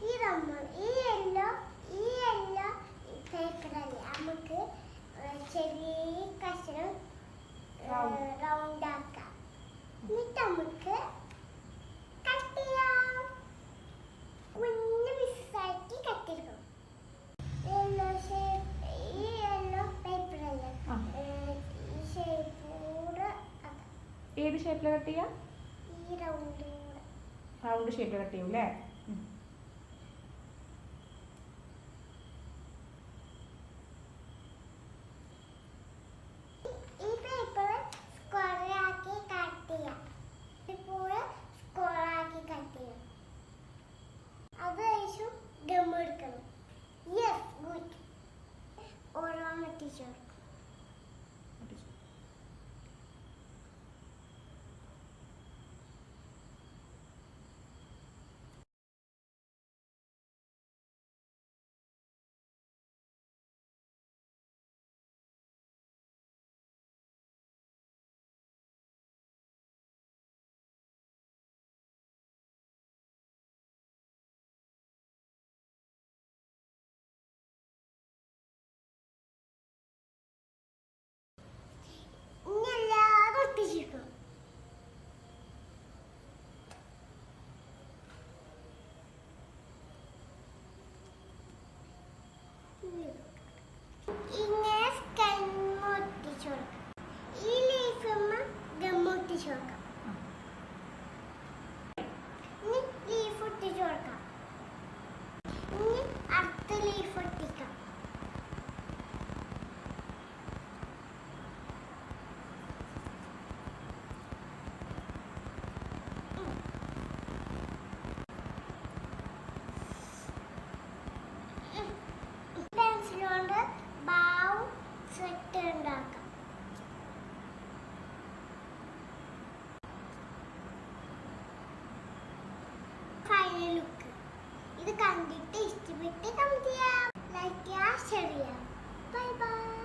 ഈ യെല്ലോ പേപ്പറല്ലേ നമുക്ക് ചെറിയ കഷ്ണം റൗണ്ട് ആക്കാം. എന്നിട്ട് നമുക്ക് കട്ട് ചെയ്യാം. കുഞ്ഞു പീസാക്കി കട്ട് ചെയ്യണം. ഈ യെല്ലോ പേപ്പറല്ലേ ഈ ഷേപ്പൂടെ ഏത് ഷേപ്പിൽ കട്ട് ചെയ്യാം? ഈ റൗണ്ട് ഷേപ്പിൽ കട്ട് ചെയ്യും അല്ലേ? ഇങ്ങനെ ഒട്ടിച്ചു കൊടുക്കാം. ഈ ലീഫുമ്മ ഗം ഒട്ടിച്ചു കൊടുക്കാം. ഇനി ലീഫ് ഒട്ടിച്ചു കൊടുക്കാം. ഇനി അടുത്ത ലീഫ് ഒട്ടിക്കാം. പെൻസിലുകൊണ്ട് ബാവും സെറ്റ് ഉണ്ടാക്കാം. ഫൈനൽ ലുക്ക് ഇത് കണ്ടിട്ട് ഇഷ്ടപ്പെട്ട് കമന്റ് ചെയ്യാം, ലൈക്ക് ചെയ്യാം, ഷെയർ ചെയ്യാം. Bye bye.